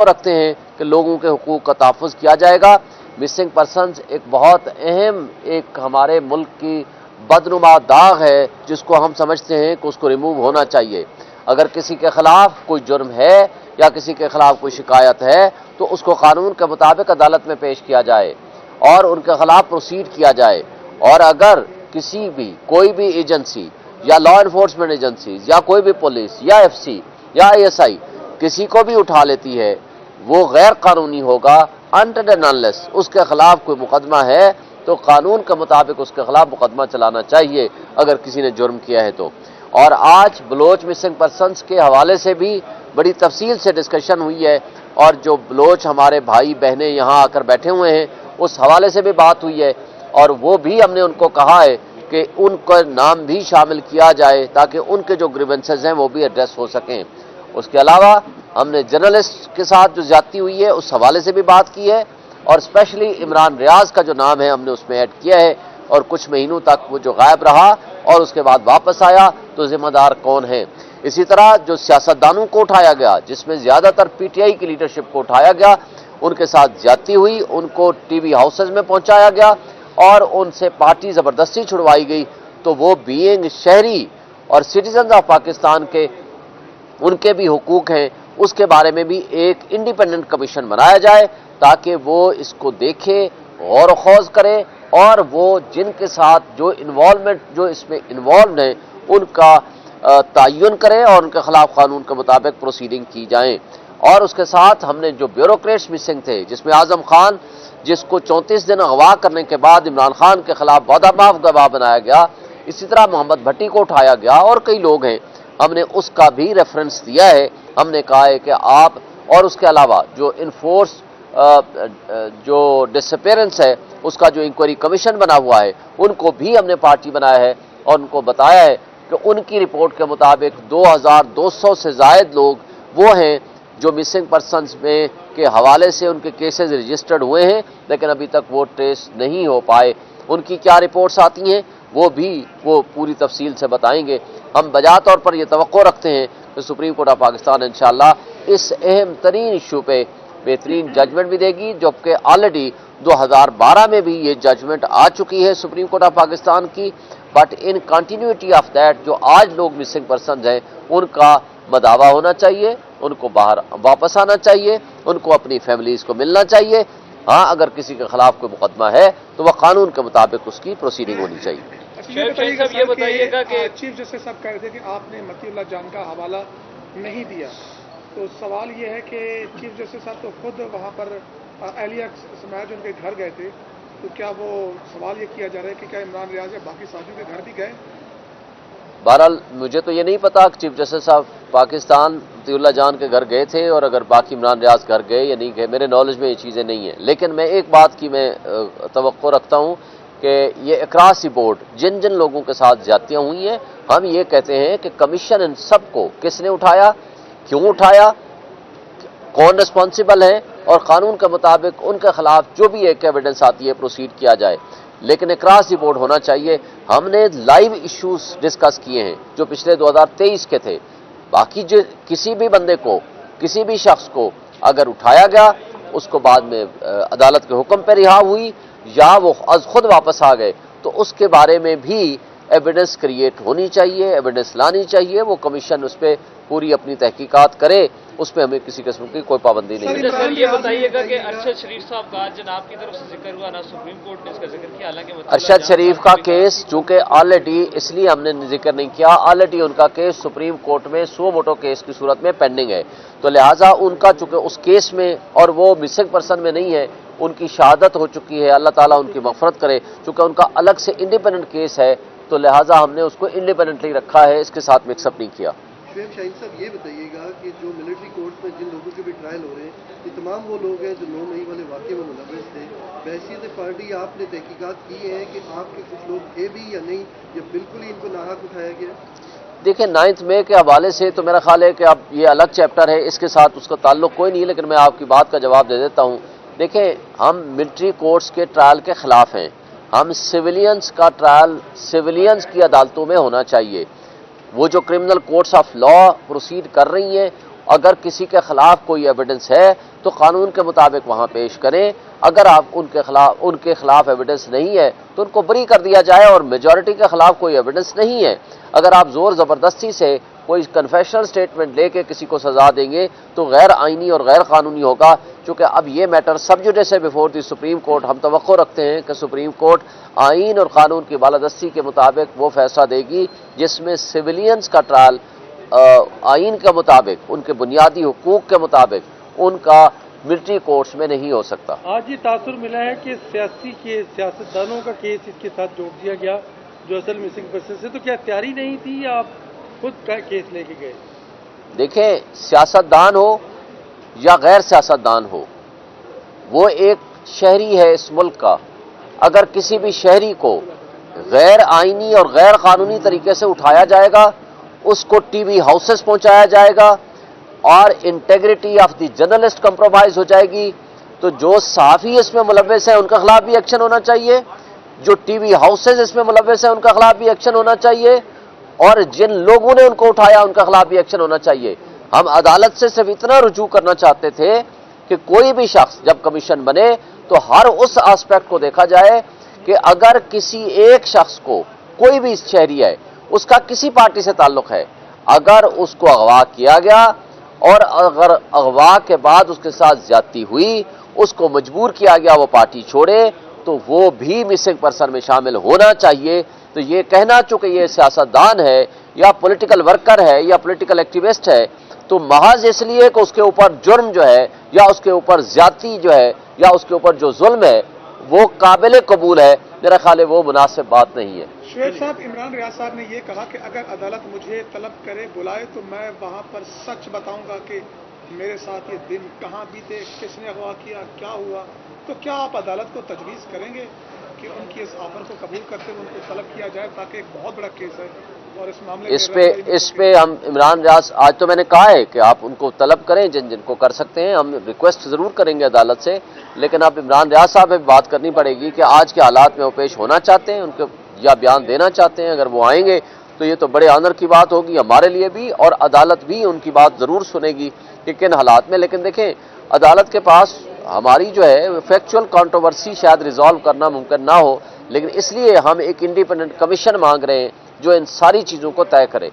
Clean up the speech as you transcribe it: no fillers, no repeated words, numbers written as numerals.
रखते हैं कि लोगों के हुकूक का तहफ़्फ़ुज़ किया जाएगा। मिसिंग पर्सनस एक बहुत अहम एक हमारे मुल्क की बदनुमा दाग है जिसको हम समझते हैं कि उसको रिमूव होना चाहिए। अगर किसी के ख़िलाफ़ कोई जुर्म है या किसी के ख़िलाफ़ कोई शिकायत है तो उसको कानून के मुताबिक अदालत में पेश किया जाए और उनके ख़िलाफ़ प्रोसीड किया जाए। और अगर किसी भी कोई भी एजेंसी या लॉ इन्फोर्समेंट एजेंसीज या कोई भी पुलिस या एफसी या आईएसआई किसी को भी उठा लेती है, वो गैर कानूनी होगा अनटिल एंड अनलेस उसके खिलाफ कोई मुकदमा है तो कानून के मुताबिक उसके खिलाफ मुकदमा चलाना चाहिए अगर किसी ने जुर्म किया है तो। और आज बलोच मिसिंग पर्सनस के हवाले से भी बड़ी तफसील से डिस्कशन हुई है और जो बलोच हमारे भाई बहनें यहाँ आकर बैठे हुए हैं उस हवाले से भी बात हुई है और वो भी हमने उनको कहा है कि उनका नाम भी शामिल किया जाए ताकि उनके जो ग्रीवेंसेस हैं वो भी एड्रेस हो सकें। उसके अलावा हमने जर्नलिस्ट के साथ जो ज्यादती हुई है उस हवाले से भी बात की है और स्पेशली इमरान रियाज का जो नाम है हमने उसमें ऐड किया है और कुछ महीनों तक वो जो गायब रहा और उसके बाद वापस आया तो जिम्मेदार कौन है। इसी तरह जो सियासतदानों को उठाया गया जिसमें ज्यादातर पीटीआई की लीडरशिप को उठाया गया, उनके साथ ज्यादती हुई, उनको टीवी हाउसेज में पहुंचाया गया और उनसे पार्टी जबरदस्ती छुड़वाई गई, तो वो बीइंग शहरी और सिटीजन ऑफ पाकिस्तान के उनके भी हुकूक हैं, उसके बारे में भी एक इंडिपेंडेंट कमीशन बनाया जाए ताकि वो इसको देखे, गौर खौज करे और वो जिनके साथ जो इन्वॉल्वमेंट जो इसमें इन्वॉल्व हैं उनका तयन करे और उनके खिलाफ कानून के मुताबिक प्रोसीडिंग की जाए। और उसके साथ हमने जो ब्यूरोक्रेट्स मिसिंग थे जिसमें आजम खान जिसको 34 दिन अगवा करने के बाद इमरान खान के खिलाफ वादामाफ गवाह बनाया गया, इसी तरह मोहम्मद भट्टी को उठाया गया और कई लोग हैं, हमने उसका भी रेफरेंस दिया है। हमने कहा है कि आप और उसके अलावा जो इन्फोर्स जो डिसअपेरेंस है उसका जो इंक्वायरी कमीशन बना हुआ है उनको भी हमने पार्टी बनाया है और उनको बताया है कि उनकी रिपोर्ट के मुताबिक 2200 से जायद लोग वो हैं जो मिसिंग पर्सनस में के हवाले से उनके केसेस रजिस्टर्ड हुए हैं लेकिन अभी तक वो ट्रेस नहीं हो पाए। उनकी क्या रिपोर्ट्स आती हैं वो पूरी तफसील से बताएंगे। हम बजा तौर पर यह तवक्को रखते हैं कि सुप्रीम कोर्ट ऑफ पाकिस्तान इंशाअल्लाह इस अहम तरीन इशू पे बेहतरीन जजमेंट भी देगी, जबकि ऑलरेडी 2012 में भी ये जजमेंट आ चुकी है सुप्रीम कोर्ट ऑफ पाकिस्तान की। But in continuity of that जो आज लोग मिसिंग पर्सन हैं उनका मदावा होना चाहिए, उनको बाहर वापस आना चाहिए, उनको अपनी फैमिलीज को मिलना चाहिए। हाँ, अगर किसी के खिलाफ कोई मुकदमा है तो वह कानून के मुताबिक उसकी प्रोसीडिंग होनी चाहिए। ये बताइएगा कि चीफ जस्टिस साहब कह रहे थे कि आपने मतीउल्लाह जान का हवाला नहीं दिया, तो सवाल ये है कि चीफ जस्टिस साहब तो खुद वहाँ पर एहलिया समाज उनके घर गए थे, तो क्या वो सवाल ये किया जा रहा है कि क्या इमरान रियाज या बाकी साथियों के घर भी गए? बहरहाल मुझे तो ये नहीं पता कि चीफ जस्टिस साहब पाकिस्तान मतीउल्लाह जान के घर गए थे और अगर बाकी इमरान रियाज घर गए या नहीं गए, मेरे नॉलेज में ये चीज़ें नहीं हैं। लेकिन मैं एक बात की मैं तवक्को रखता हूँ कि ये अक्रॉस द बोर्ड जिन जिन लोगों के साथ ज्यादतियाँ हुई हैं, हम ये कहते हैं कि कमीशन इन सबको किसने उठाया, क्यों उठाया, कौन रिस्पॉन्सिबल है और कानून के मुताबिक उनके खिलाफ जो भी एक एविडेंस आती है प्रोसीड किया जाए। लेकिन अक्रॉस द बोर्ड होना चाहिए। हमने लाइव इश्यूज डिस्कस किए हैं जो पिछले 2023 के थे। बाकी जो किसी भी बंदे को किसी भी शख्स को अगर उठाया गया उसको बाद में अदालत के हुक्म पर रिहा हुई या वो खुद वापस आ गए तो उसके बारे में भी एविडेंस क्रिएट होनी चाहिए, एविडेंस लानी चाहिए। वो कमीशन उस पर पूरी अपनी तहकीकात करे, उस पर हमें किसी किस्म की कोई पाबंदी नहीं है। सर ये बताइएगा कि अरशद शरीफ साहब का जनाब की तरफ से जिक्र हुआ ना सुप्रीम कोर्ट ने इसका जिक्र किया, हालांकि अरशद शरीफ का केस चूंकि ऑलरेडी इसलिए हमने जिक्र नहीं किया, ऑलरेडी उनका केस सुप्रीम कोर्ट में सो मोटो केस की सूरत में पेंडिंग है, तो लिहाजा उनका चूंकि उस केस में और वो मिसिंग पर्सन में नहीं है, उनकी शहादत हो चुकी है, अल्लाह ताला उनकी मग़फ़रत करे। चूंकि उनका अलग से इंडिपेंडेंट केस है तो लिहाजा हमने उसको इंडिपेंडेंटली रखा है, इसके साथ मिक्सअप नहीं किया। शुएब शाहीन साहब ये बताइएगा कि जो मिलिट्री कोर्ट में जिन लोगों के भी ट्रायल हो रहे हैं ये तमाम वो लोग हैं जो 9 मई वाले वाक़े में मुलव्वस थे, बहसीयत पार्टी आपने तहकीकात की है कि आपके कुछ लोग थे भी या नहीं, या बिल्कुल ही इनको नाहक उठाया गया? देखिए 9 मई के हवाले से तो मेरा ख्याल है कि अब ये अलग चैप्टर है, इसके साथ उसका ताल्लुक कोई नहीं है, लेकिन मैं आपकी बात का जवाब दे देता हूँ। देखें, हम मिलिट्री कोर्ट्स के ट्रायल के खिलाफ हैं। हम सिविलियंस का ट्रायल सिविलियंस की अदालतों में होना चाहिए। वो जो criminal courts of law proceed कर रही हैं اگر کسی کے خلاف کوئی ایویڈنس ہے تو قانون کے مطابق وہاں پیش کریں. اگر آپ ان کے خلاف ایویڈنس نہیں ہے تو ان کو بری کر دیا جائے, اور میجورٹی کے خلاف کوئی ایویڈنس نہیں ہے. اگر آپ زور زبردستی سے کوئی کنفیشنل سٹیٹمنٹ لے کے کسی کو سزا دیں گے تو غیر آئینی اور غیر قانونی ہوگا. چونکہ اب یہ میٹر سب جوڈیس ہے بیفور دی سپریم کورٹ. ہم توقع رکھتے ہیں کہ سپریم کورٹ آئین اور قانون کی بالادستی کے مطابق وہ فیصلہ دے گی جس میں سویلینز کا ٹرائل آئین کے مطابق, ان کے بنیادی حقوق کے مطابق, ان کا ملٹری کورٹس میں نہیں ہو سکتا. آج یہ تاثر ملا ہے کہ سیاستدانوں کا کیس اس کے ساتھ جوڑ دیا گیا جو اصل مسنگ پرسن سے, تو کیا تیاری نہیں تھی یا آپ خود کیس لے کے گئے؟ دیکھیں, سیاستدان ہو یا غیر سیاستدان ہو, وہ ایک شہری ہے اس ملک کا. اگر کسی بھی شہری کو غیر آئینی اور غیر قانونی طریقے سے اٹھایا جائے گا, اس کو ٹی وی ہاؤسز پہنچایا جائے گا اور integrity of the journalist compromise ہو جائے گی, تو جو صحافی اس میں ملوث ہیں ان کے خلاف بھی ایکشن ہونا چاہیے, جو ٹی وی ہاؤسز اس میں ملوث ہیں ان کے خلاف بھی ایکشن ہونا چاہیے, اور جن لوگوں نے ان کو اٹھایا ان کے خلاف بھی ایکشن ہونا چاہیے. ہم عدالت سے صرف اتنا رجوع کرنا چاہتے تھے کہ کوئی بھی شخص جب کمیشن بنے تو ہر اس آسپیکٹ کو دیکھا جائے کہ اگر کسی ایک شخص کو, کوئی بھی شہری ہے, اس کا کسی پارٹی سے تعلق ہے, اگر اس کو اغوا کیا گیا اور اگر اغوا کے بعد اس کے ساتھ زیادتی ہوئی, اس کو مجبور کیا گیا وہ پارٹی چھوڑے, تو وہ بھی مسنگ پرسن میں شامل ہونا چاہیے. تو یہ کہنا چونکہ یہ سیاستدان ہے یا پولیٹیکل ورکر ہے یا پولیٹیکل ایکٹیوسٹ ہے, تو محض اس لیے کہ اس کے اوپر جرم جو ہے یا اس کے اوپر زیادتی جو ہے یا اس کے اوپر جو ظلم ہے وہ قابل قبول ہے, میرا خیال ہے وہ مناسب بات نہیں ہے. شعیب صاحب, عمران ریاض صاحب نے یہ کہا کہ اگر عدالت مجھے طلب کرے, بلائے, تو میں وہاں پر سچ بتاؤں گا کہ میرے ساتھ یہ دن کہاں بیتے, کس نے اغوا کیا, کیا ہوا. تو کیا آپ عدالت کو تجویز کریں گے کہ ان کی اس آفر کو قبول کرتے ہوئے ان کو طلب کیا جائے, تاکہ ایک بہت بڑا کیس ہے اور اس معاملے اس پہ ہم عمران ریاض, آج تو میں نے کہا ہے کہ آپ ان کو طلب کریں جن کو کر سکتے ہیں, ہم ریکویسٹ ضرور کریں گے عدالت سے, لیکن اب عمران ریاض صاحب بھی بات کرنی پڑے گی کہ آج کے حالات میں وہ پیش ہونا چاہتے ہیں, ان کے یا بیان دینا چاہتے ہیں. اگر وہ آئیں گے تو یہ تو بڑے آنر کی بات ہوگی ہمارے لیے بھی, اور عدالت بھی ان کی بات ضرور سنے گی کہ کن حالات میں. لیکن دیکھیں, عدالت کے پاس ہماری جو ہے فیکچوئل کانٹروورسی شاید ریزالو کرنا ممکن نہ ہو, لیکن اس لیے ہم ایک انڈیپینڈنٹ کمیشن مانگ رہے ہیں جو ان ساری چیزوں کو طے کرے.